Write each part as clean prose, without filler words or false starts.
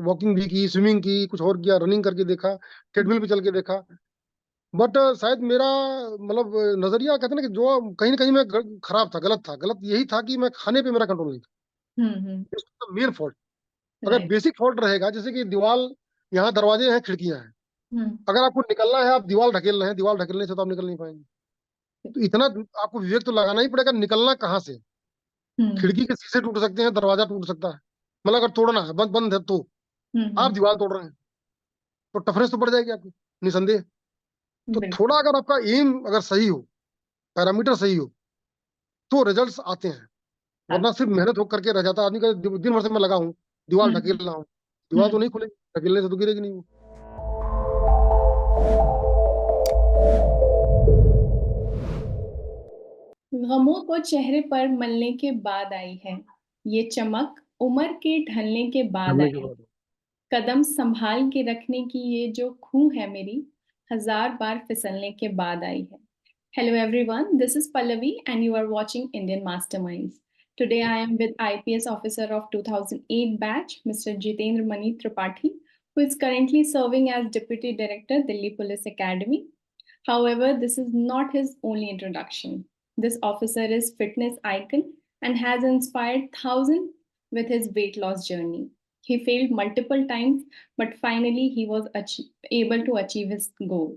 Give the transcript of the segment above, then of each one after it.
Walking भी की, swimming की, कुछ और किया, रनिंग करके देखा, ट्रेडमिल पे चल के देखा। बट शायद मेरा मतलब नजरिया कहते हैं ना कि जो कहीं ना कहीं मैं खराब था, गलत था। गलत यही था कि मैं खाने पे मेरा कंट्रोल नहीं था। Main fault. अगर राइट। बेसिक फॉल्ट रहेगा, जैसे कि दीवार, यहाँ दरवाजे हैं, खिड़कियां हैं, अगर आपको निकलना है, आप दीवार ढकेल रहे हैं, दीवार ढकेलने से तो आप निकल नहीं पाएंगे। तो इतना आपको विवेक तो लगाना ही पड़ेगा, निकलना कहाँ से। खिड़की के शीशे टूट सकते हैं, दरवाजा टूट सकता है, मतलब अगर तोड़ना है, बंद बंद है तो आप दीवार तोड़ रहे हैं, तो टफनेस तो बढ़ जाएगी आपकी, निसंदेह। तो बिल्कुल। थोड़ा अगर आपका एम अगर सही हो, पैरामीटर सही हो, तो रिजल्ट्स आते हैं। हाँ। वरना सिर्फ मेहनत हो करके रह जाता आदमी का, दिन भर से मैं लगा हूँ, दीवार ढकेल हम्म। रहा हूँ, दीवार तो हम्म। नहीं खुलेगी, ढकेलने से तो गिरेगी नहीं वो। गमों को चेहरे पर मलने के बाद आई है, ये चमक उम्र के ढलने के बाद ढलने के आई है। बाद। कदम संभाल के रखने की ये जो खूह है मेरी, हजार बार फिसलने के बाद आई है। Hello everyone, this is Pallavi and you are watching Indian Masterminds. Today I am with IPS officer of 2008 batch, Mr. Jitendra Mani Tripathi, who is currently serving as Deputy Director, Delhi Police Academy. However, this is not his only introduction. This officer is fitness icon and has inspired thousands with his weight loss journey. He failed multiple times, but finally he was able to achieve his goal.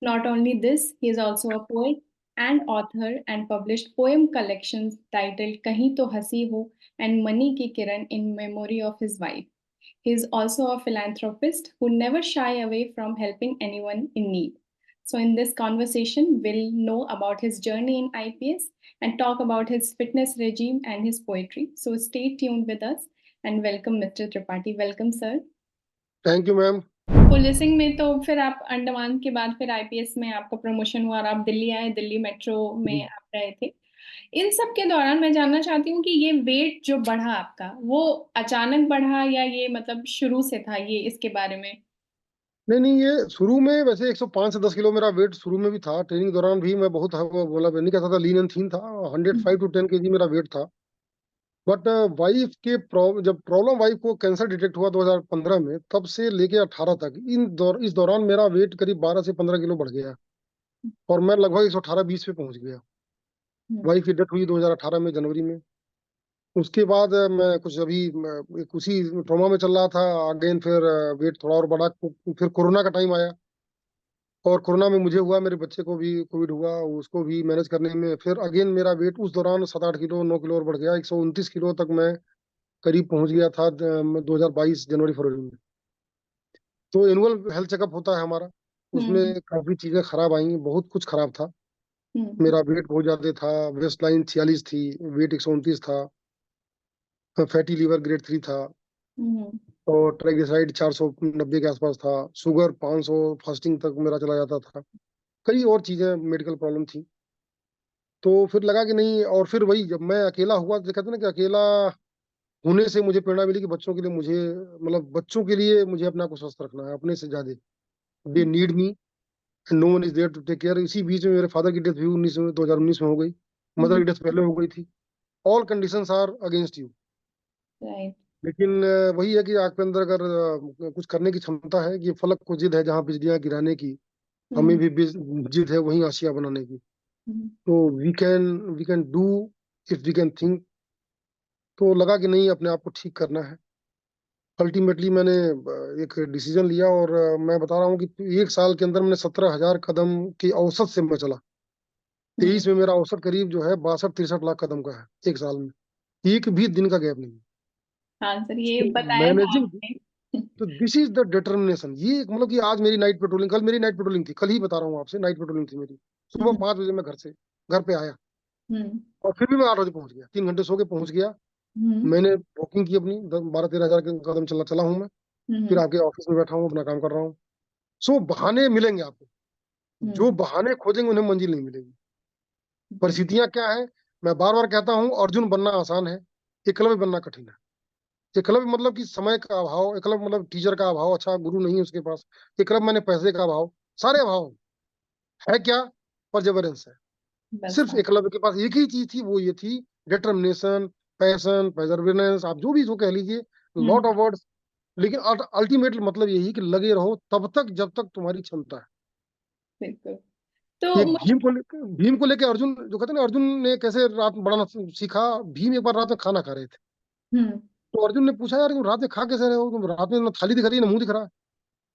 Not only this, he is also a poet and author and published poem collections titled Kahin To Hasi Ho and Mani Ki Kiran in memory of his wife. He is also a philanthropist who never shy away from helping anyone in need. So in this conversation, we'll know about his journey in IPS and talk about his fitness regime and his poetry. So stay tuned with us and welcome Mr. Tripathi. Welcome, sir. Thank you ma'am. Policing में तो फिर आप अंडमान के बाद फिर IPS में आपका promotion हुआ और आप दिल्ली आए, दिल्ली मेट्रो में आप रहे थे। इन सब के दौरान मैं जानना चाहती हूँ कि ये वेट जो बढ़ा आपका, वो अचानक बढ़ा या ये मतलब शुरू से था, ये इसके बारे में। नहीं नहीं, ये शुरू में वैसे 105 से 10 किलो मेरा वेट शुरू में भी था। ट्रेनिंग दौरान भी मैं बहुत वो मतलब नहीं कहता था, लीन एंड थीन था। 105 to 10 kg मेरा वेट था। बट वाइफ के जब प्रॉब्लम वाइफ को कैंसर डिटेक्ट हुआ 2015 में, तब से लेके 18 तक इस दौरान मेरा वेट करीब 12 से 15 किलो बढ़ गया, और मैं लगभग 118-120 पे पहुंच गया। हम्म। वाइफ की डेथ हुई 2018 में, जनवरी में। उसके बाद मैं कुछ अभी एक उसी ट्रॉमा में चल रहा था। अगेन फिर वेट थोड़ा और बढ़ा। फिर कोरोना का टाइम आया, और कोरोना में मुझे हुआ, मेरे बच्चे को भी कोविड हुआ, उसको भी मैनेज करने में फिर अगेन मेरा वेट उस दौरान 7-8 किलो 9 किलो और बढ़ गया। 129 किलो तक मैं करीब पहुंच गया था 2022 जनवरी फरवरी में। तो एनुअल हेल्थ चेकअप होता है हमारा, हम्म। उसमें काफी चीजें खराब आई, बहुत कुछ खराब था। हम्म। मेरा वेट बहुत ज्यादा था, वेस्ट लाइन 46 थी, वेट 129 था, फैटी लीवर ग्रेड 3 था, हम्म। और ट्राइग्लिसराइड 490 के आसपास था, शुगर 500 फास्टिंग तक मेरा चला जाता था। कई और चीजें मेडिकल प्रॉब्लम थी। तो फिर लगा कि नहीं, और फिर वही जब मैं अकेला हुआ, तो कहते हैं ना कि अकेला होने से मुझे प्रेरणा मिली कि बच्चों के लिए मुझे, मतलब बच्चों के लिए मुझे अपने आप को स्वस्थ रखना है अपने से ज्यादा। They need me, no one is there to take care. इसी बीच में मेरे फादर की डेथ भी 2019 में हो गई। Mother hmm. की डेथ पहले हो गई थी। All conditions are against you. Right. लेकिन वही है कि आपके अंदर अगर कुछ करने की क्षमता है, कि फलक को जिद है जहाँ बिजलियां गिराने की, हमें हम्म। भी जिद है वहीं आशिया बनाने की। हम्म। तो we can do if we can think. तो लगा कि नहीं, अपने आप को ठीक करना है। अल्टीमेटली मैंने एक डिसीजन लिया, और मैं बता रहा हूँ कि एक साल के अंदर मैंने 17,000 कदम की औसत से मैं चला। हम्म। 23 में मेरा औसत करीब जो है 62-63 लाख कदम का है एक साल में। एक भी दिन का गैप नहीं। हाँ सर, ये बताया था मैनेजिंग। आपने। तो दिस इज द डिटर्मिनेशन। ये मतलब कि आज मेरी नाइट पेट्रोलिंग, कल मेरी नाइट पेट्रोलिंग थी, कल ही बता रहा हूँ आपसे, नाइट पेट्रोलिंग थी मेरी। सुबह हम्म। 5 बजे मैं घर पे आया, हम्म। और फिर भी मैं 8 बजे पहुंच गया, 3 घंटे सो के पहुंच गया। हम्म। मैंने वॉकिंग की अपनी, 12-13 हजार कदम चला हूँ मैं। फिर हम्म। आके ऑफिस में बैठा हूँ, अपना काम कर रहा हूँ। सो बहाने मिलेंगे आपको, जो हम्म। बहाने खोजेंगे उन्हें मंजिल नहीं मिलेगी। बिल्कुल। परिस्थितियां क्या है, मैं बार बार कहता हूँ, अर्जुन बनना आसान है, एकलव्य बनना कठिन है। एकलव्य मतलब कि समय का अभाव, एकलव्य मतलब टीचर का अभाव, अच्छा गुरु नहीं है उसके पास। एकलव्य मैंने पैसे का अभाव, सारे अभाव है क्या, परसेवरेंस है। बस सिर्फ हाँ। एकलव्य के पास एक ही चीज थी, वो ये थी, डिटर्मिनेशन, पैशन, परसेवरेंस, आप जो भी इसको कह लीजिए, लॉट हम्म। Of words. लेकिन अल्टीमेट मतलब यही कि लगे रहो तब तक जब तक तुम्हारी क्षमता है। बिल्कुल। तो एक भीम को लेके अर्जुन, जो कहते हैं ना, अर्जुन ने कैसे रात में बढ़ना सीखा। भीम एक बार रात में खाना खा रहे थे, हम्म तो अर्जुन ने पूछा, यार तुम रात में खा कैसे रहे हो, तुम रात में ना थाली दिख रही है ना मुंह दिख रहा है।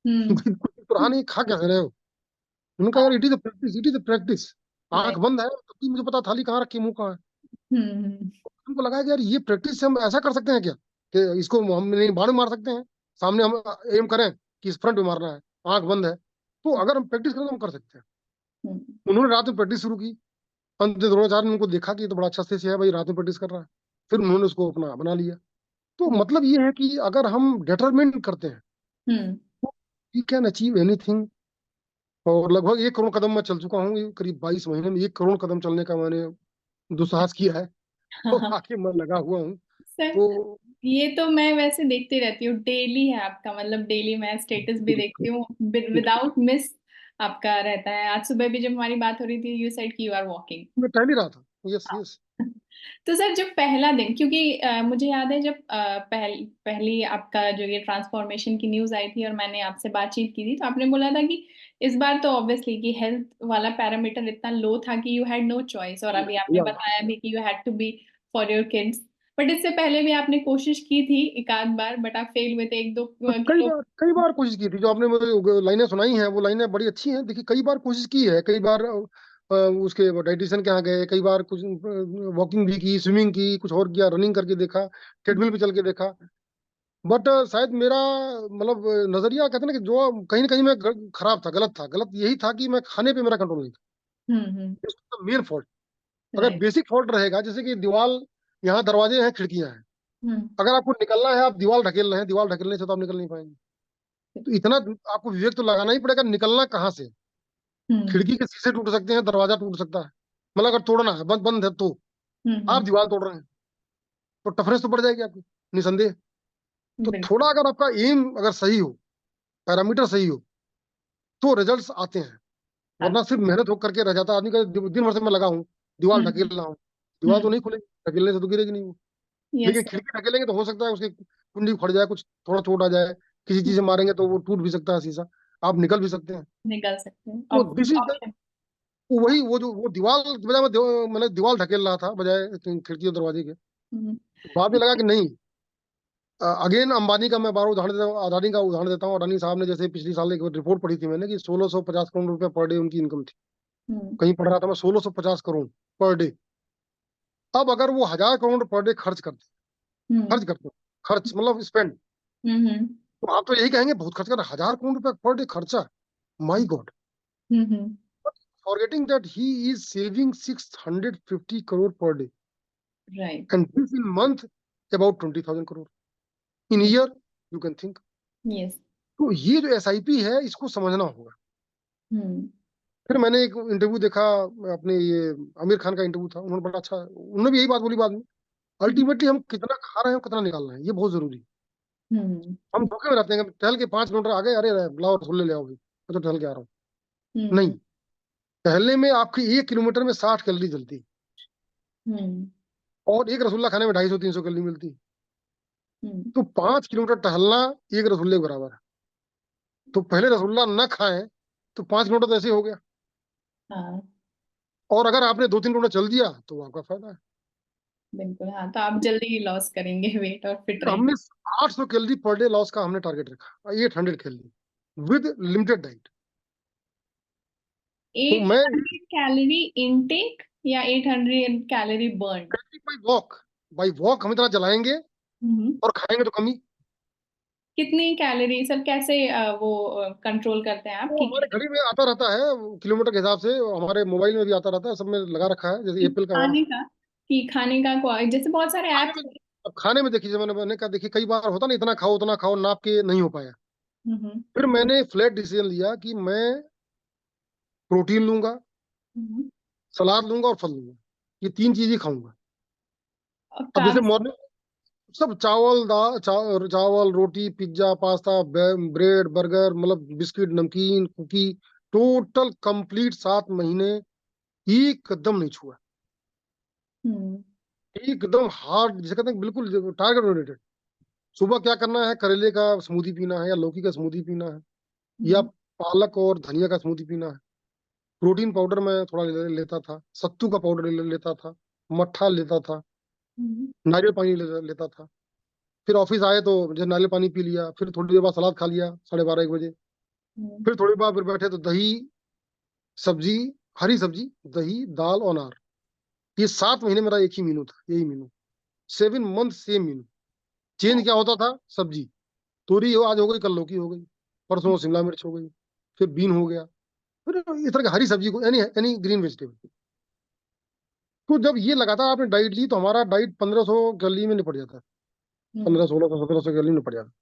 हम्म कुछ तो रहा नहीं, खा कैसे रहे हो। उन्होंने कहा, यार it is a practice, it is a practice. आंख राइट। बंद है तब भी मुझे पता थाली कहाँ रखी मुंह कहाँ है। हम्म उनको लगा कि यार ये प्रैक्टिस से हम ऐसा कर सकते हैं क्या, कि इसको हम नहीं बाण मार सकते हैं, सामने हम एम करें कि इस फ्रंट में मारना है, आंख बंद है, तो अगर हम प्रैक्टिस करें तो हम कर सकते हैं। हम्म उन्होंने रात में प्रैक्टिस शुरू की। अंत द्रोणाचार्य ने उनको देखा कि ये तो बड़ा अच्छा से है भाई, रात में प्रैक्टिस कर रहा है। फिर उन्होंने उसको अपना बना लिया। तो मतलब ये है कि अगर हम डिटरमिन करते हैं, हम्म वी कैन अचीव एनीथिंग। और लगभग 1 करोड़ कदम मैं चल चुका हूँ, ये करीब 22 महीने में 1 करोड़ कदम चलने का मैंने दुस्साहस किया है। तो हाँ आगे मैं लगा हुआ हूँ। सर, तो ये तो मैं वैसे देखती रहती हूँ, डेली है आपका, मतलब डेली मैं स्टेटस भी देखती हूँ, विदाउट मिस आपका रहता है। आज सुबह भी जब हमारी बात हो रही थी, यू सेड कि यू आर वॉकिंग। मैं टहल ही रहा था। Yes yes. तो सर, जब पहला दिन, क्योंकि मुझे याद है जब पहली आपका जो ये ट्रांसफॉर्मेशन की न्यूज आई थी और मैंने आपसे बातचीत की थी, तो आपने बोला था कि इस बार तो ऑब्वियसली कि हेल्थ वाला पैरामीटर इतना लो था कि यू हैड नो चॉइस, और अभी आपने या बताया भी कि you had to be for your kids. But इससे पहले भी आपने कोशिश की थी एक आध बार, बट आप फेल हुए थे, 1-2 किलो। कई बार कोशिश की थी। जो आपने मुझे लाइनें सुनाई हैं वो लाइनें बड़ी अच्छी हैं। देखिए कई बार कोशिश की है, कई बार उसके डाइटिशियन के यहाँ गए, कई बार कुछ वॉकिंग भी की, स्विमिंग की, कुछ और किया, रनिंग करके देखा, ट्रेडमिल पे चल के देखा। बट शायद मेरा मतलब नजरिया, कहते हैं ना कि जो कहीं ना कहीं मैं खराब था, गलत था। गलत यही था कि मैं खाने पे मेरा कंट्रोल नहीं हम्म। था, मेन फॉल्ट। अगर राइट। बेसिक फॉल्ट रहेगा, जैसे कि दीवार, यहाँ दरवाजे हैं, खिड़कियां हैं, हम्म अगर आपको निकलना है, आप दीवार ढकेल रहे हैं, दीवार ढकेलने से तो आप निकल नहीं पाएंगे। तो इतना आपको विवेक तो लगाना ही पड़ेगा, निकलना कहाँ से। हम्म खिड़की के शीशे टूट सकते हैं, दरवाजा टूट सकता है, मतलब अगर तोड़ना है, बंद बंद है तो। आप हम्म। दीवार तोड़ रहे हैं तो टफनेस तो बढ़ जाएगी आपकी, निसंदेह। तो बिल्कुल। थोड़ा अगर आपका एम अगर सही हो, पैरामीटर सही हो, तो रिजल्ट्स आते हैं। हाँ। वरना सिर्फ मेहनत हो करके रह जाता है आदमी का। दिन भर से मैं लगा हूँ, दीवार ढकेल हम्म रहा हूँ, दीवार हम्म। तो नहीं खुलेगी, ढकेलने से तो गिरेगी नहीं वो। यस। लेकिन खिड़की ढकेलेंगे तो हो सकता है उसकी कुंडी फट जाए, कुछ थोड़ा चोट आ जाए, किसी चीज से मारेंगे तो वो टूट भी सकता है शीशा, आप निकल भी सकते हैं। निकल सकते हैं, तो अब दिस इज द, ऑप्शन। वही वो जो वो दीवार बजाय मैंने दीवार ढकेल रहा था बजाय खिड़की और दरवाजे के। बाद में लगा कि नहीं। अगेन अंबानी का मैं बार उदाहरण देता हूँ, अदानी का उदाहरण देता हूँ। अदानी साहब ने जैसे पिछली साल एक रिपोर्ट पढ़ी थी मैंने कि 1650 करोड़ रुपए पर डे उनकी इनकम थी। हम्म कहीं पढ़ रहा था मैं, 1650 करोड़ पर डे। अब अगर वो 1000 करोड़ पर डे हम्म खर्च करते, खर्च मतलब स्पेंड, हम्म तो आप तो यही कहेंगे बहुत खर्च कर रहे हैं। 1000 करोड़ रुपए पर डे खर्चा, my god. Hmm. Forgetting that he is saving 650 crore per day, right. And this in month about 20,000 crore in year, you can think. Yes. तो ये जो एसआईपी है, इसको समझना होगा। हम्म फिर मैंने एक इंटरव्यू देखा, अपने ये आमिर खान का इंटरव्यू था, उन्होंने बड़ा अच्छा, उन्होंने भी यही बात बोली बाद में, अल्टीमेटली हम कितना खा रहे हैं कितना निकाल रहे हैं, ये बहुत जरूरी है। हम्म हम धोखे में रहते हैं कि टहल के 5 किलोमीटर आगे, अरे लाओ रसगुल्ले ले आओ भाई, मैं तो टहल के आ रहा हूँ। हम्म नहीं, टहलने में आपकी 1 किलोमीटर में 60 कैलोरी जलती है, हम्म और एक रसगुल्ला खाने में 250-300 कैलोरी मिलती है। हम्म। तो 5 किलोमीटर टहलना एक रसगुल्ले के बराबर है। तो पहले रसगुल्ला न खाएं तो 5 किलोमीटर तो ऐसे ही हो गया। हाँ। और अगर आपने 2-3 किलोमीटर चल दिया तो वो आपका फायदा है। बिल्कुल, हाँ, तो आप जल्दी ही लॉस करेंगे वेट और फिट तो हमने रहेंगे। 800 कैलोरी पर डे लॉस का हमने टारगेट रखा, 800 कैलोरी विद लिमिटेड डाइट। तो मैं 800 कैलोरी इनटेक या 800 कैलोरी बर्न? बाई वॉक हम इतना जलाएंगे, और खाएंगे तो कम ही। कितनी कैलोरी सर, कैसे वो कंट्रोल करते हैं आप वो कि हमारे घड़ी में आता रहता है, वो किलोमीटर के हिसाब से, हमारे मोबाइल में भी आता रहता है, सब में लगा रखा है, जैसे एप्पल का हमारा। खाने का, कि खाने का जैसे बहुत सारे खाने ऐप्स। में, अब खाने में देखिए, मैंने कहा देखिए, कई बार होता ना, इतना खाओ उतना खाओ, नाप के नहीं हो पाया। हम्म फिर मैंने फ्लैट डिसीजन लिया कि मैं प्रोटीन लूंगा, हम्म। सलाद लूंगा और फल लूंगा, ये 3 चीज ही खाऊंगा। और अब जैसे कार्ब्स। मॉर्निंग सब चावल दाल चावल रोटी पिज्जा पास्ता ब्रेड बर्गर, मतलब बिस्किट नमकीन कुकी, टोटल कंप्लीट 7 महीने एकदम नहीं छुआ। हम्म एकदम हार्ड, जिसे कहते हैं बिल्कुल टारगेट ओरिएंटेड। सुबह क्या करना है, करेले का स्मूदी पीना है, या लौकी का स्मूदी पीना है, या हम्म, पालक और धनिया का स्मूदी पीना है। प्रोटीन पाउडर मैं थोड़ा लेता था, सत्तू का पाउडर लेता था, मट्ठा लेता था, हम्म, नारियल पानी लेता था। फिर ऑफिस आए तो जब नारियल पानी पी लिया, फिर थोड़ी देर बाद सलाद खा लिया 12:30 1 बजे। हम्म, फिर थोड़ी देर बाद फिर बैठे तो दही, सब्जी, हरी सब्जी, दही, दाल और अनार। ये 7 महीने मेरा एक ही मेनू था, यही मेनू। 7 मंथ सेम मेनू। चेंज क्या होता था? सब्जी, तोरी आज हो गई, कल लौकी हो गई, परसों शिमला मिर्च हो गई, फिर बीन हो गया, फिर इस तरह की हरी सब्जी को, एनी एनी ग्रीन वेजिटेबल। तो जब ये लगातार आपने डाइट ली तो हमारा डाइट 1500 कैलोरी में निपट जाता है। हम्म, 1500 1600 1700 कैलोरी में निपट जाता है।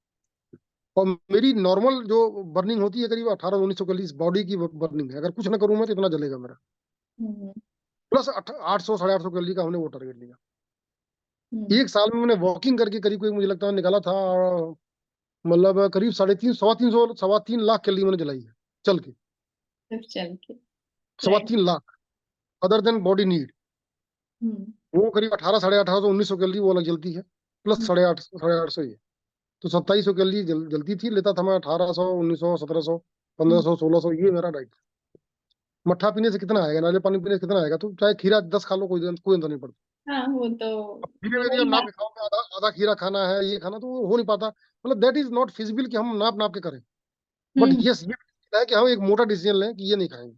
और मेरी नॉर्मल जो बर्निंग होती है करीब 1800 1900 कैलोरी बॉडी की बर्निंग है। अगर कुछ ना करूं मैं तो इतना जलेगा मेरा। हम्म, प्लस 800 850 कैलोरी का हमने वो टारगेट लिया। हम्म, एक साल में मैंने वॉकिंग करके करीब करीब मुझे लगता है निकाला था, मतलब करीब 350 325 3.5 लाख कैलोरी मैंने जलाई है चल के। सिर्फ चल के। सवा राइट। तीन lakh other than body need. Hmm, वो करीब 18 1850 1900 कैलोरी वो अलग जलती है, प्लस हम्म, 850 ये। तो 2700 कैलोरी जलती थी। लेता था मैं 1800 1900 1700 हम्म। 1500 1600, ये मेरा डाइट। मट्ठा पीने से कितना आएगा, नारियल पानी पीने से कितना आएगा? तो चाहे खीरा 10 खा लो, कोई अंतर नहीं पड़ता। हाँ, वो तो अब धीरे धीरे जब वही नाप बात। के खाओगे, आधा आधा खीरा खाना है, ये खाना, तो वो हो नहीं पाता। मतलब दैट इज नॉट फिजिबल कि हम नाप नाप के करें। But hmm. यस, ये है कि हम एक मोटा डिसीजन लें कि ये नहीं खाएंगे।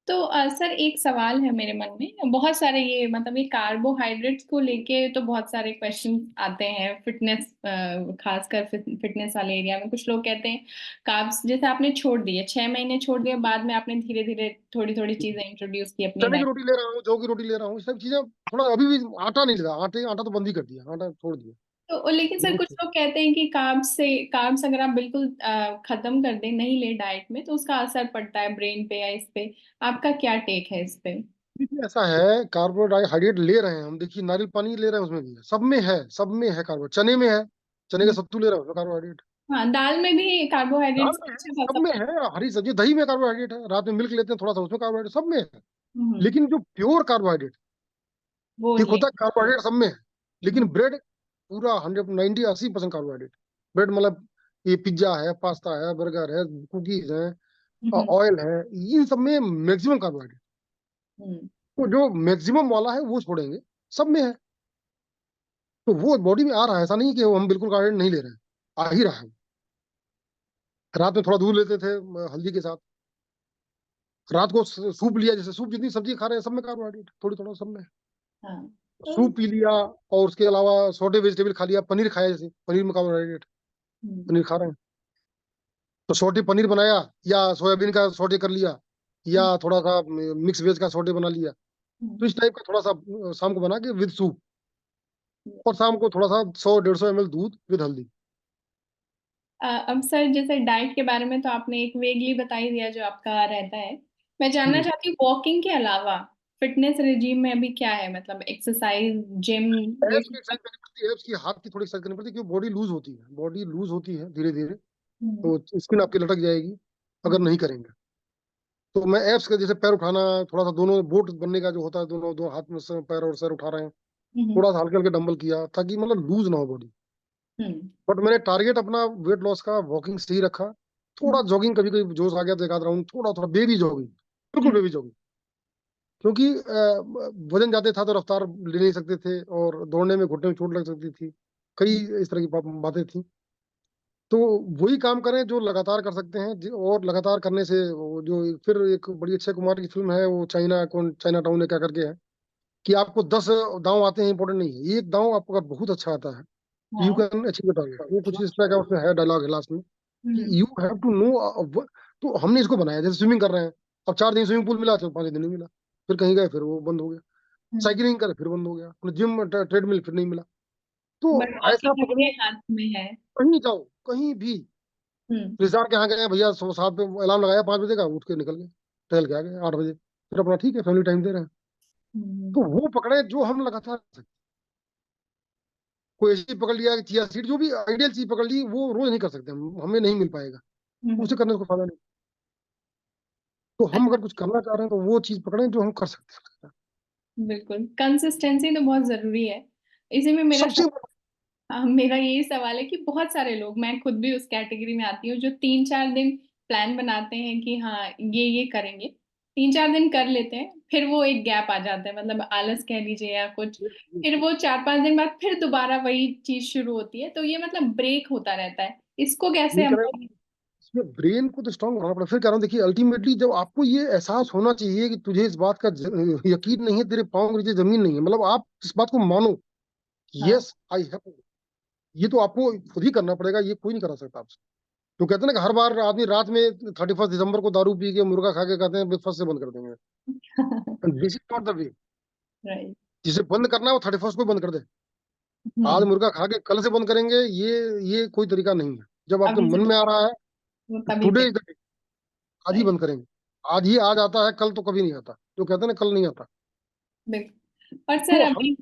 तो सर, एक सवाल है मेरे मन में। बहुत सारे ये मतलब ये कार्बोहाइड्रेट्स को लेके तो बहुत सारे क्वेश्चन आते हैं फिटनेस, खासकर फिटनेस वाले एरिया में। कुछ लोग कहते हैं कार्ब्स जैसे आपने छोड़ दिए, 6 महीने छोड़ दिए, बाद में आपने धीरे धीरे थोड़ी थोड़ी चीजें इंट्रोड्यूस की अपनी चने की डाइट। रोटी ले रहा हूँ, जौ की रोटी ले रहा हूँ, ये सब चीजें थोड़ा अभी भी। आटा नहीं ले रहा, आटा तो बंद ही कर दिया, आटा छोड़ दिया। तो लेकिन सर, कुछ लोग कहते हैं कि कार्ब्स अगर आप बिल्कुल खत्म कर दें, नहीं ले डाइट में, तो उसका असर पड़ता है ब्रेन पे या इस पे। आपका क्या टेक है इस पे? देखिए ऐसा है, कार्बोहाइड्रेट ले रहे हैं हम, देखिए नारियल पानी ले रहे हैं, उसमें भी है, सब में है, सब में है कार्बोहाइड्रेट। चने में है, चने का हम्म। सत्तू ले रहे हैं, उसमें कार्बोहाइड्रेट। हाँ, दाल में भी दाल कार्बोहाइड्रेट्स में है, अच्छा सब खासा। में है। हरी सब्जी, दही में कार्बोहाइड्रेट है, रात में मिल्क लेते हैं थोड़ा सा, उसमें कार्बोहाइड्रेट सब में है। हम्म। लेकिन जो प्योर कार्बोहाइड्रेट, वो एक नहीं। होता है कार्बोहाइड्रेट सब में है, लेकिन हम्म, ब्रेड पूरा 190 80% कार्बोहाइड्रेट। ब्रेड मतलब ये पिज्जा है, पास्ता है, बर्गर है, कुकीज है, हम्म, ऑयल है, इन सब में मैक्सिमम कार्बोहाइड्रेट। हम्म। तो जो मैक्सिमम वाला है वो छोड़ेंगे, सब में है। तो वो बॉडी में आ रहा है, ऐसा नहीं कि हम बिल्कुल कार्बोहाइड्रेट नहीं ले रहे हैं, आ ही रहा है। रात में थोड़ा दूध लेते थे हल्दी के साथ। रात को सूप लिया, जैसे सूप जितनी सब्जी खा रहे हैं सब में कार्बोहाइड्रेट थोड़ी थोड़ा सब में। हाँ। तो सूप पी लिया, और उसके अलावा सॉटे वेजिटेबल खा लिया, पनीर खाया, जैसे पनीर में कार्बोहाइड्रेट, हम्म, पनीर खा रहे हैं तो सॉटे पनीर बनाया, या सोयाबीन का सॉटे कर लिया, या हम्म, थोड़ा सा मिक्स वेज का सॉटे बना लिया। हम्म। तो इस टाइप का थोड़ा सा शाम को बना के विद सूप, और शाम को थोड़ा सा 100 150 ml दूध विद हल्दी। अब सर, जैसे डाइट के बारे में तो आपने एक वेगली बता ही दिया जो आपका रहता है। मैं जानना चाहती हूँ वॉकिंग के अलावा फिटनेस रिजीम में अभी क्या है, मतलब एक्सरसाइज, जिम, ये एब्स की सब? एक्सरसाइज करनी पड़ती है, एब्स की हाथ की थोड़ी एक्सरसाइज करनी पड़ती है, क्योंकि बॉडी लूज होती है, बॉडी लूज होती है धीरे धीरे। हम्म, तो स्किन आपकी लटक जाएगी अगर हम्म, नहीं करेंगे। तो मैं एब्स का जैसे पैर उठाना, थोड़ा सा दोनों बोट बनने का जो होता है, दोनों दो हाथ में से पैर और सर उठा रहे हैं, हम्म, थोड़ा सा हल्के हल्के डंबल किया, ताकि मतलब लूज ना हो बॉडी। हम्म, बट मैंने टारगेट अपना वेट लॉस का वॉकिंग से ही रखा। हम्म, थोड़ा जॉगिंग कभी कभी जोश आ गया तो एक आध राउंड, थोड़ा थोड़ा बेबी जॉगिंग, बिल्कुल हम्म, बेबी जॉगिंग। क्योंकि वजन ज्यादा था तो रफ्तार ले नहीं सकते थे, और दौड़ने में घुटने में चोट लग सकती थी, कई इस तरह की बातें थी। तो वही काम करें जो लगातार कर सकते हैं, और लगातार करने से जो फिर एक बड़ी अक्षय कुमार की फिल्म है, वो चाइना टाउन है क्या करके है, कि आपको 10 दांव आते हैं इंपॉर्टेंट नहीं है, एक दांव आपका बहुत अच्छा आता है, यू हाँ, कैन अचीव द टारगेट। वो कुछ इस तरह का उसमें है, डायलॉग है लास्ट में, कि हम्म, यू हैव टू नो। तो हमने इसको बनाया, जैसे स्विमिंग कर रहे हैं, अब 4 दिन स्विमिंग पूल मिला, तो 5 दिन नहीं मिला, फिर कहीं गए, फिर वो बंद हो गया। हम्म। साइकिलिंग करे, फिर बंद हो गया, जिम ट्रेडमिल, फिर नहीं मिला। तो बट ऐसा वॉकिंग आपके पकड़ो, हाथ में है। कहीं जाओ, कहीं भी। हम्म, रिश्तेदार के यहाँ गए भैया, 7 पे अलार्म लगाया, 5 बजे का, उठ के निकल गए, टहल के आ गए 8 बजे, फिर अपना ठीक है, फैमिली टाइम दे रहे हैं। हम्म, तो वो पकड़े जो हम लगातार कर सकते। कोई ऐसी चीज पकड़ लिया, चिया सीड, जो भी आइडियल चीज पकड़ ली, वो रोज नहीं कर सकते हम, हमें नहीं मिल पाएगा, हम्म। उसे करने को फायदा नहीं। तो हम अगर कुछ करना चाह रहे हैं तो वो चीज पकड़ें जो हम कर सकते हैं। बिल्कुल, कंसिस्टेंसी तो बहुत जरूरी है। इसी में मेरा सबसे सब। मेरा यही सवाल है कि बहुत सारे लोग, मैं खुद भी उस कैटेगरी में आती हूँ, जो 3-4 दिन प्लान बनाते हैं कि हाँ ये करेंगे, 3-4 दिन कर लेते हैं, फिर वो एक गैप आ जाता है, मतलब आलस कह लीजिए या कुछ, फिर वो 4-5 दिन बाद फिर दोबारा वही चीज शुरू होती है, तो ये मतलब ब्रेक होता रहता है, इसको कैसे ये हम कह रहे हैं, इसमें ब्रेन को तो स्ट्रांग बनाना पड़ेगा। फिर कह रहा हूँ, देखिए अल्टीमेटली जब आपको ये एहसास होना चाहिए कि तुझे इस बात का यकीन नहीं है, तेरे पाँव के नीचे जमीन नहीं है, मतलब आप इस बात को मानो, हाँ यस आई हैव, ये तो आपको खुद ही करना पड़ेगा, ये कोई नहीं करा सकता आपसे। तो कहते हैं ना कि हर बार आदमी रात में 31 दिसंबर को दारू पी के मुर्गा खा के कहते हैं ब्रेकफास्ट से बंद कर देंगे, this is not the way. Right. जिसे बंद करना है वो 31 को बंद कर दे। आज हम्म। मुर्गा खा के कल से बंद करेंगे, ये कोई तरीका नहीं है। जब आपके अभी से मन में आ रहा है, वो तभी टुडे से। इज द डे, आज ही राइट। बंद करेंगे। आज ही आज आता है, कल तो कभी नहीं आता, जो कहते हैं ना कल नहीं आता। बिल्कुल। और सर तो अभी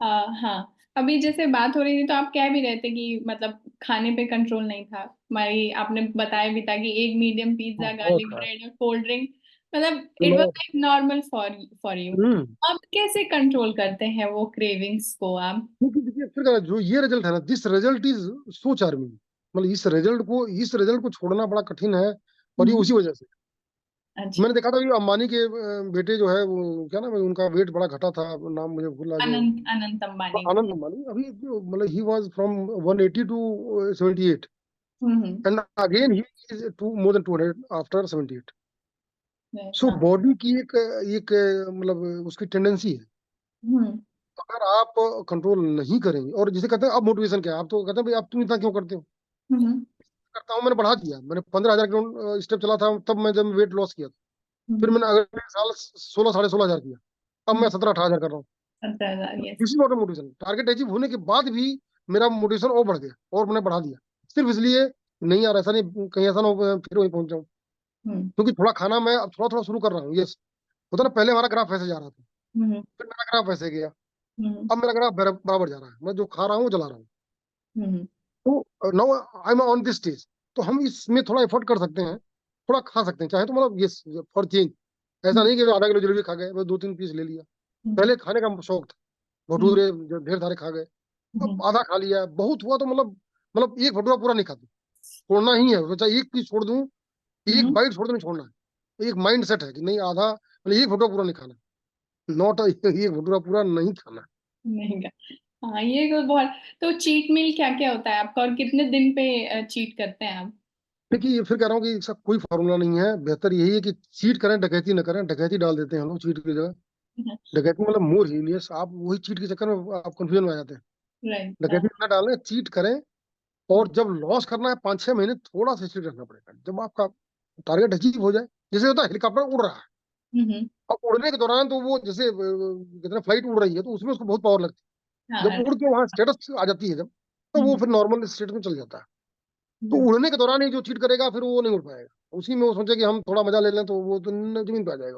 हम हाँ, अभी जैसे बात हो रही थी तो आप कह भी रहे थे कि मतलब खाने पे कंट्रोल नहीं था, हमारी आपने बताया भी था कि एक मीडियम पिज्जा, बहुत गार्लिक खाया, ब्रेड और कोल्ड ड्रिंक, मतलब इट वाज मतलब like normal for for you. Hmm. अब कैसे कंट्रोल करते हैं वो क्रेविंग्स को आप? क्योंकि देखिए फिर क्या है, जो ये रिजल्ट है ना, this result is so charming, मतलब इस रिजल्ट को छोड़ना बड़ा कठिन है। और ये हम्म। उसी वजह से अच्छा। मैंने देखा था, ये अंबानी के बेटे जो है वो क्या नाम है उनका, वेट बड़ा घटा था, नाम मुझे भूला, जो अनंत अंबानी। आनंद अंबानी, अभी मतलब he was from 180 to 78, hmm. And again he is to more than 200 after 78। So हाँ। बॉडी की एक एक मतलब उसकी टेंडेंसी है। हम्म। अगर आप कंट्रोल नहीं करेंगे, और जिसे कहते हैं अब मोटिवेशन क्या है, आप तो कहते हैं भाई आप तुम इतना क्यों करते हो, हम्म। करता हूँ, मैंने बढ़ा दिया, मैंने 15,000 स्टेप चला था तब मैं, जब वेट लॉस किया था, फिर हम्म। मैंने अगले साल 16 साढ़े 16 हजार किया, अब मैं 17 18 हजार कर रहा हूँ। 17,000, yes. This is not motivation. Target achieve होने के बाद भी मेरा मोटिवेशन और बढ़ गया, और मैंने बढ़ा दिया, सिर्फ इसलिए, नहीं यार ऐसा नहीं, कहीं ऐसा ना हो फिर वहीं पहुंच जाऊं। हम्म। क्योंकि थोड़ा खाना मैं अब थोड़ा थोड़ा शुरू कर रहा हूँ, यस। होता ना, पहले हमारा ग्राफ ऐसे जा रहा था, हम्म। फिर मेरा ग्राफ ऐसे गया, हम्म। अब मेरा ग्राफ बराबर जा रहा है, मैं जो खा रहा हूँ वो जला रहा हूँ। हम्म। तो now I am on this stage, तो हम इसमें थोड़ा एफर्ट कर सकते हैं, थोड़ा खा सकते हैं चाहे तो, मतलब यस, फॉर चेंज। ऐसा हम्म। नहीं कि आधा किलो जलेबी खा गए, बस 2 3 पीस ले लिया। हम्म। पहले खाने का शौक था, हम्म। भटूरे जो ढेर सारे खा गए, अब हम्म। आधा खा लिया, बहुत हुआ तो मतलब एक भटूरा पूरा नहीं खाते, छोड़ना ही है, सोचा एक पीस छोड़ दूं, एक हम्म। बाइट छोड़ दूं, नहीं छोड़ना है। एक माइंड सेट है कि नहीं, आधा मतलब एक भटूरा पूरा नहीं खाना, नॉट एक भटूरा पूरा नहीं खाना। महंगा। हाँ, ये तो बहुत। तो चीट मील क्या क्या होता है आपका, और कितने दिन पे चीट करते हैं आप? देखिए ये फिर कह रहा हूँ कि इसका कोई फॉर्मूला नहीं है, बेहतर यही है कि चीट करें, डकैती न करें। डकैती डाल देते हैं हम लोग चीट की जगह, डकैती मतलब मोर हीनियस, आप वही चीट के चक्कर में आप कंफ्यूजन में आ जाते हैं। राइट। हाँ। डकैती न डालें, चीट करें। और जब लॉस करना है 5 6 महीने थोड़ा सा स्ट्रिक्ट रखना पड़ेगा, जब आपका टारगेट अचीव हो जाए। जैसे होता है हेलीकॉप्टर उड़ रहा है, हम्म। अब उड़ने के दौरान तो वो जैसे कितना फ्लाइट उड़ रही है, तो उसमें उसको बहुत पावर लगती है। जब हाँ। उड़ के वहां स्टेटस आ जाती है, जब तो वो हम्म। फिर नॉर्मल स्टेट में चल जाता है। तो हम्म। उड़ने के दौरान ही जो चीट करेगा फिर वो नहीं उड़ पाएगा, उसी में वो सोचे कि हम थोड़ा मजा ले लें, तो वो तो जमीन पे आ जाएगा।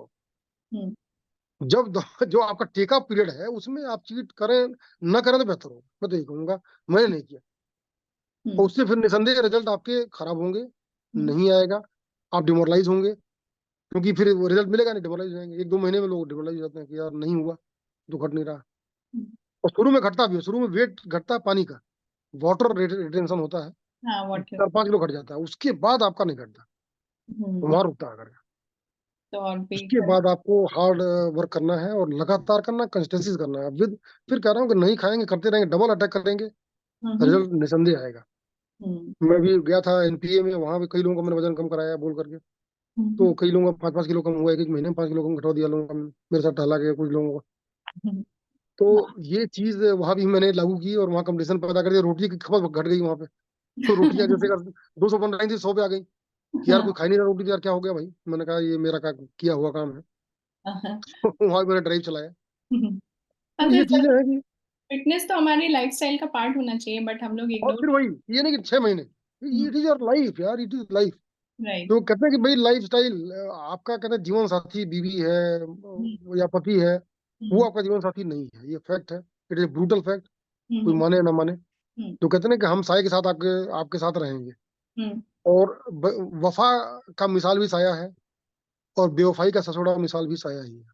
हम्म। जब जो आपका टेक ऑफ पीरियड है उसमें आप चीट करें न करें तो बेहतर होगा, मैं तो यही कहूंगा। मैंने नहीं किया, और हम्म। उससे फिर निसंदेह रिजल्ट आपके खराब होंगे, हम्म। नहीं आएगा, आप डिमोरलाइज होंगे। क्योंकि फिर वो रिजल्ट मिलेगा नहीं, डिमोरलाइज हो जाएंगे, 1 2 महीने में लोग डिमोरलाइज हो जाते हैं कि यार नहीं हुआ, तो घट नहीं रहा। और शुरू में घटता भी है, शुरू में वेट घटता है पानी का, वाटर रिटेंशन होता है, हाँ, वाटर। 4 5 किलो घट जाता है, उसके बाद आपका नहीं घटता, हम्म। वहां रुकता है अगर। तो और भी उसके कर। बाद आपको हार्ड वर्क करना है, और लगातार करना, कंसिस्टेंसी करना है विद। फिर कह रहा हूँ कि नहीं खाएंगे, करते रहेंगे, डबल अटैक करेंगे, हम्म। रिजल्ट निसंदेह आएगा। हम्म। मैं भी गया था एनपीए में, वहां भी कई लोगों को मैंने वजन कम कराया बोल करके, तो हम्म। कई लोगों का 5 5 किलो कम हुआ, एक एक महीने में 5 किलो कम घटवा दिया लोगों का, मेरे साथ टहला गया कुछ लोगों को। हम्म। तो हाँ। ये चीज वहां भी मैंने लागू की, और वहां कंपटीशन पैदा कर दिया, रोटी की खपत घट गई वहां पे। तो रोटियां जैसे कर 200 बन रही थी, 100 पे आ गई, कि यार हाँ। कोई खाई नहीं रहा रोटी, तो यार क्या हो गया भाई, मैंने कहा ये मेरा किया हुआ काम है। हाँ। वहां मैंने ड्राइव चलाया। तो अच्छा ये सर, चीजें हैं कि, फिटनेस तो हमारी लाइफस्टाइल का पार्ट होना चाहिए, बट हम लोग और इग्नोर। फिर वही, ये नहीं कि 6 महीने, इट इज योर लाइफ यार, इट इज लाइफ। राइट। तो कहते हैं कि भाई लाइफ स्टाइल, आपका कहते हैं जीवन साथी बीवी है या पति है, वो आपका जीवन साथी नहीं है, ये फैक्ट है, इट इज ब्रूटल फैक्ट, कोई माने या ना माने। तो कहते हैं ना कि हम साय के साथ आपके आपके साथ रहेंगे, और वफा का मिसाल भी साया है, और बेवफाई का ससुरा मिसाल भी साया ही है।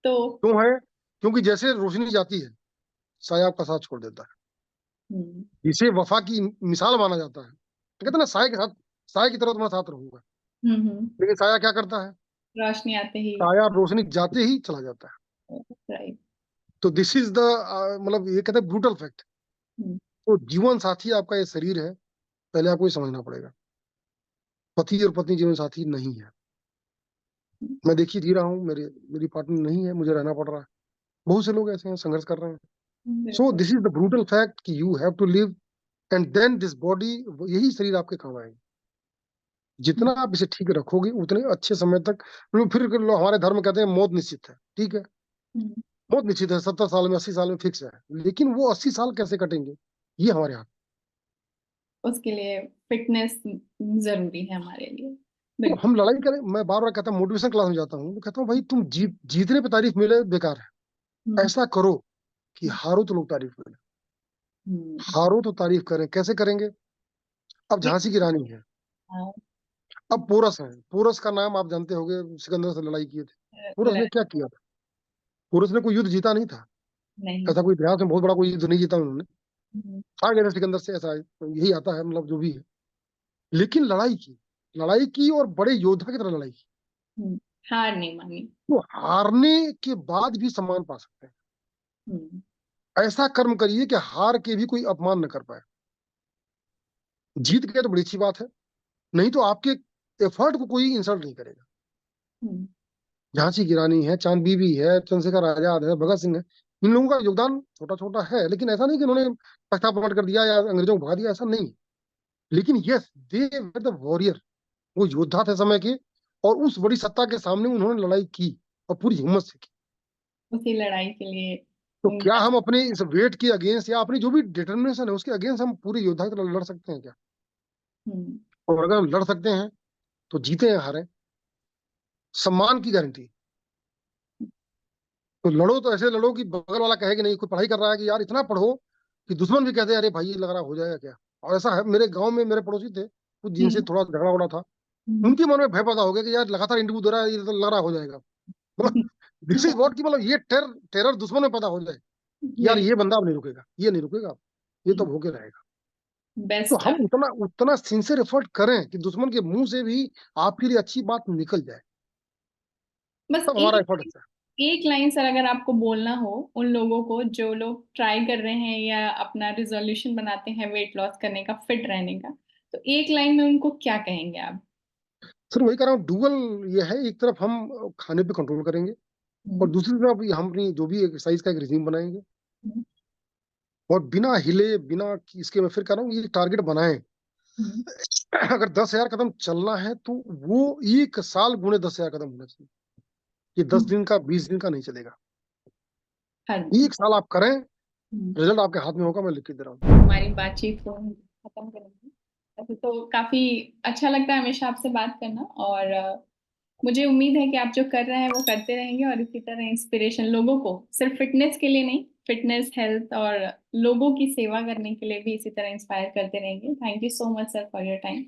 तो क्यों है? क्योंकि जैसे रोशनी जाती है, साया आपका साथ छोड़ देता है। इसे वफा की मिसाल माना जाता है। तो कहते हैं ना, साय के साथ, साय की तरह तुम्हारे साथ रहूंगा, हम्म। लेकिन साया क्या करता है? रोशनी आते ही। साया रोशनी जाते ही चला जाता है। राइट। तो दिस इज द, मतलब ये कहते हैं ब्रूटल फैक्ट। तो जीवन साथी आपका ये शरीर है, पहले आपको ये समझना पड़ेगा। पति और पत्नी जीवन साथी नहीं है। मैं देखिए जी रहा हूँ, मेरी पार्टनर नहीं है, मुझे रहना पड़ रहा है। बहुत से लोग ऐसे हैं, संघर्ष कर रहे हैं। सो बिल्कुल। This is the brutal fact कि you have to live, and then this body, यही शरीर आपके काम आएगा। जितना आप इसे ठीक रखोगे उतने अच्छे समय तक, फिर हमारे धर्म कहते हैं मौत निश्चित है, ठीक है, मौत निश्चित है, 70 साल में, 80 साल में फिक्स है। लेकिन वो 80 साल कैसे कटेंगे, ये हमारे हाथ। उसके लिए फिटनेस जरूरी है हमारे लिए। तो बिल्कुल। हम लड़ाई करें, मैं बार बार कहता हूँ, मोटिवेशन क्लास में जाता हूँ तो कहता हूँ भाई तुम जीतने पे तारीफ मिले बेकार है। हम्म। ऐसा करो कि हारो तो लोग तारीफ मिले, हम्म। हारो तो तारीफ करें। कैसे करेंगे? अब ये। झांसी की रानी है, हाँ, अब पोरस है। पोरस का नाम आप जानते होंगे, सिकंदर से लड़ाई किए थे। पोरस ने क्या किया था? पोरस ने कोई युद्ध जीता नहीं था, नहीं। ऐसा कोई इतिहास में बहुत बड़ा कोई युद्ध नहीं जीता उन्होंने। हम्म। आ गए थे सिकंदर से, ऐसा है, तो यही आता है, मतलब जो भी है। लेकिन लड़ाई की, लड़ाई की और बड़े योद्धा की तरह लड़ाई की। हम्म। हार नहीं मानी। तो हारने के बाद भी सम्मान पा सकते हैं। हम्म। ऐसा कर्म करिए कि हार के भी कोई अपमान न कर पाए। जीत गए तो बड़ी अच्छी बात है, नहीं तो आपके एफर्ट को कोई इंसल्ट नहीं करेगा। हम्म। झांसी की रानी है, चांद बीबी है, चंद्रशेखर आजाद है, भगत सिंह है। इन लोगों का योगदान छोटा छोटा है, लेकिन ऐसा नहीं कि उन्होंने तख्ता पलट कर दिया या अंग्रेजों को भगा दिया, ऐसा नहीं। लेकिन yes, they were the warrior, वो योद्धा थे समय के, और उस बड़ी सत्ता के सामने उन्होंने लड़ाई की, और पूरी हिम्मत से की। उसी लड़ाई के लिए तो क्या उनका। हम अपने इस वेट के अगेंस्ट, या अपनी जो भी डिटर्मिनेशन है उसके अगेंस्ट, हम पूरे योद्धा की तरह लड़ सकते हैं क्या? हम्म। और अगर हम लड़ सकते हैं तो जीते हैं हारे, सम्मान की गारंटी। तो लड़ो तो ऐसे लड़ो कि बगल वाला कहे कि नहीं, कोई पढ़ाई कर रहा है कि यार इतना पढ़ो कि दुश्मन भी कहते हैं अरे भाई ये लग रहा हो जाएगा क्या। और ऐसा है, मेरे गांव में मेरे पड़ोसी थे कुछ, जिनसे हम्म। थोड़ा झगड़ा उड़ा था, हम्म। उनके मन में भय पैदा हो गया कि यार लगातार इंटरव्यू दे रहा है, ये तो लग रहा हो जाएगा। मतलब दिस इज व्हाट, कि मतलब ये टेरर दुश्मन में पैदा हो जाए कि यार ये बंदा अब नहीं रुकेगा, ये नहीं रुकेगा, ये तो होके रहेगा। तो बेस्ट। हम उतना उतना सिंसियर एफर्ट करें कि दुश्मन के मुंह से भी आपके लिए अच्छी बात निकल जाए, बस तब हमारा एक एफर्ट अच्छा है। एक लाइन सर, अगर आपको बोलना हो उन लोगों को जो लोग ट्राई कर रहे हैं या अपना रिजोल्यूशन बनाते हैं वेट लॉस करने का, फिट रहने का, तो एक लाइन में उनको क्या कहेंगे आप? सर वही कह रहा हूँ, डुअल ये है, एक तरफ हम खाने पे कंट्रोल करेंगे, और हम्म। दूसरी तरफ हम अपनी जो भी एक्सरसाइज का एक रिजीम बनाएंगे, हम्म। और बिना हिले, बिना इसके, मैं फिर कह रहा हूँ, ये टारगेट बनाएं। हम्म। अगर 10,000 कदम चलना है तो वो 1 साल गुणे 10,000 कदम होना चाहिए। ये 10 दिन का, 20 दिन का नहीं चलेगा। हाँ जी। 1 साल आप करें, हम्म। रिजल्ट आपके हाथ में होगा, मैं लिख के दे रहा हूँ। हमारी बातचीत को हम खत्म करेंगे। ऐसे तो काफी अच्छा लगता है हमेशा आपसे बात करना, और मुझे उम्मीद है कि आप जो कर रहे हैं वो करते रहेंगे, और इसी तरह इंस्पिरेशन लोगों को सिर्फ फिटनेस के लिए नहीं, फिटनेस, हेल्थ और लोगों की सेवा करने के लिए भी इसी तरह इंस्पायर करते रहेंगे। Thank you so much sir for your time.